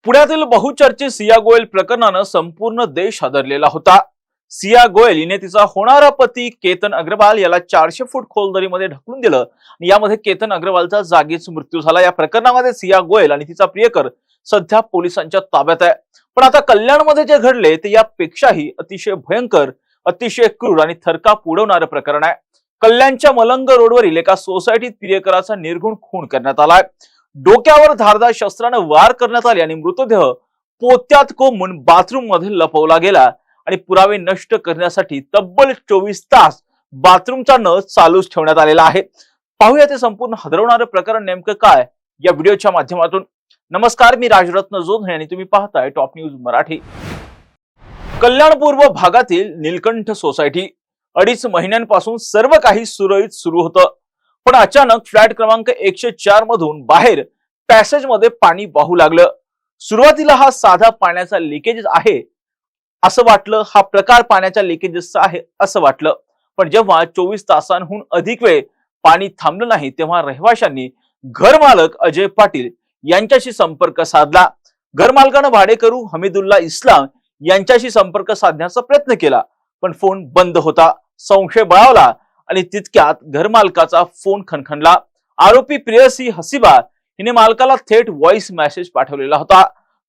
पुण्यातील बहुचर्चित सिया गोयल प्रकरणानं संपूर्ण देश हादरलेला होता। सिया गोयल हिने तिचा होणारा पती केतन अग्रवाल याला 400 फूट खोल दरीमध्ये ढकलून दिलं आणि यामध्ये केतन अग्रवालचा जागीच मृत्यू झाला। या प्रकरणामध्ये सिया गोयल आणि तिचा प्रियकर सध्या पोलिसांच्या ताब्यात आहे। पण आता कल्याणमध्ये जे घडले ते यापेक्षाही अतिशय भयंकर, अतिशय क्रूर आणि थरकाप उडवणारं प्रकरण आहे। कल्याणच्या मलंग रोडवरील एका सोसायटीत प्रियकराचा निर्घृण खून करण्यात आलाय। डोक्यावर धारदार शस्त्राने वार करण्यात आले आणि मृतदेह पोत्यात कोंबून बाथरूम मध्ये लपवला गेला आणि पुरावे नष्ट करण्यासाठी तब्बल 24 तास बाथरूमचा नळ चालूच ठेवण्यात आलेला आहे। पाहूया ते संपूर्ण हदरवणारं प्रकरण नेमकं काय या व्हिडिओच्या माध्यमातून। नमस्कार, मी राजरत्न जोधळे आणि तुम्ही पाहताय टॉप न्यूज मराठी। कल्याण पूर्व भागातील नीलकंठ सोसायटी 2.5 महिन्यांपासून सर्व काही सुरळीत सुरू होतं, पण अचानक फ्लॅट क्रमांक 104 मधून बाहेर पॅसेज मध्ये पाणी वाहू लागलं। सुरुवातीला हा साधा पाण्याचा लिकेज आहे असं वाटलं, हा प्रकार पाण्याच्या लिकेजेसचा आहे असं वाटलं, पण जेव्हा 24 तासांहून अधिक वेळ पाणी थांबलं नाही तेव्हा रहिवाशांनी घरमालक अजय पाटील यांच्याशी संपर्क साधला। घरमालकानं भाडेकरू हमीदुल्ला इस्लाम यांच्याशी संपर्क साधण्याचा प्रयत्न केला, पण फोन बंद होता। संशय बळावला आणि तितक्यात घरमालकाचा फोन खणखणला। आरोपी प्रेयसी हसीबा हिने मालकाला थेट व्हॉइस मेसेज पाठवलेला होता।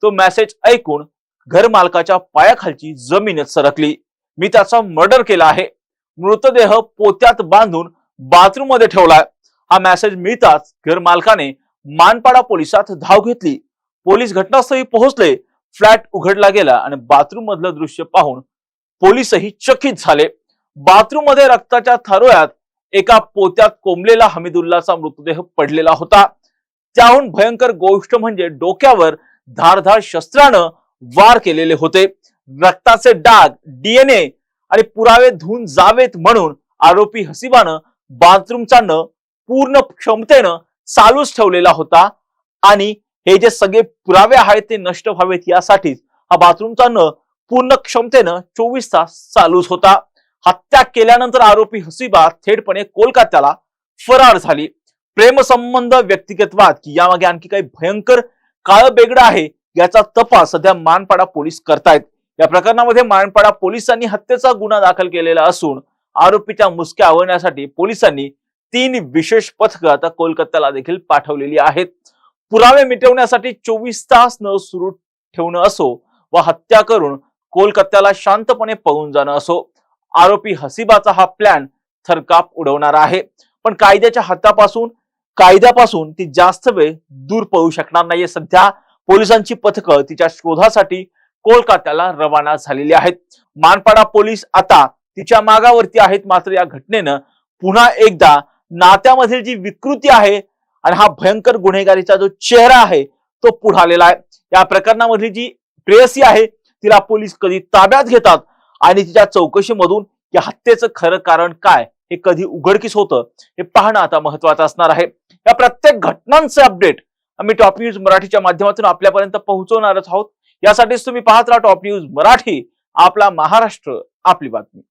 तो मेसेज ऐकून घरमालकाच्या पायाखालची जमीनच सरकली। मी त्याचा मर्डर केला आहे, मृतदेह पोत्यात बांधून बाथरूम मध्ये ठेवलाय। हा मेसेज मिळताच घरमालकाने मानपाडा पोलिसात धाव घेतली। पोलीस घटनास्थळी पोहोचले, फ्लॅट उघडला गेला आणि बाथरूम मधलं दृश्य पाहून पोलीसही चकित झाले। बाथरूम मध्ये रक्ताच्या थारोळ्यात एका पोत्यात कोंबलेला हमीदुल्लाचा मृतदेह पडलेला होता। त्याहून भयंकर गोष्ट म्हणजे डोक्यावर धारधार शस्त्रानं वार केलेले होते। रक्ताचे डाग, डीएनए आणि पुरावे धुवून जावेत म्हणून आरोपी हसीबानं बाथरूमचा नळ पूर्ण क्षमतेनं चालूच ठेवलेला होता आणि हे जे सगळे पुरावे आहेत ते नष्ट व्हावेत यासाठीच हा बाथरूमचा नळ पूर्ण क्षमतेनं 24 तास चालूच होता। हत्या केल्यानंतर आरोपी हसीबा थेटपणे कोलकात्याला फरार झाली। प्रेमसंबंध, व्यक्तिगत वाद की यामागे आणखी काही भयंकर काळं बेगडं आहे याचा तपास सध्या मानपाडा पोलीस करतायत। या प्रकरणामध्ये मानपाडा पोलिसांनी हत्येचा गुन्हा दाखल केलेला असून आरोपीच्या मुसक्या आवळण्यासाठी पोलिसांनी 3 विशेष पथकं आता कोलकात्याला देखील पाठवलेली आहेत। पुरावे मिटवण्यासाठी 24 तास न सुरू ठेवणं असो व हत्या करून कोलकात्याला शांतपणे पळून जाणं असो, आरोपी हसीबाचा हा प्लॅन थरकाप उडवणारा आहे। पण कायद्यापासून ती जास्त वेळ दूर पळू शकणार नाहीये। सध्या पोलिसांची पथकं तिच्या शोधासाठी कोलकात्याला रवाना झालेली आहेत। मानपाडा पोलीस आता तिच्या मागावरती आहेत। मात्र या घटनेनं पुन्हा एकदा नात्यामधील जी विकृती आहे आणि हा भयंकर गुन्हेगारीचा जो चेहरा आहे तो पुढे आलेला आहे। या प्रकरणामधली जी प्रेयसी आहे तिला पोलीस कधी ताब्यात घेतात आणि तिच्या चौकशीमधून या हत्येचं खरं कारण काय हे कधी उघडकीस होतं हे पाहणं आता महत्त्वाचं असणार आहे। या प्रत्येक घटनांचे अपडेट आम्ही टॉप न्यूज मराठीच्या माध्यमातून आपल्यापर्यंत पोहोचवणारच आहोत। यासाठीच तुम्ही पाहत राहा टॉप न्यूज मराठी, आपला महाराष्ट्र, आपली बातमी।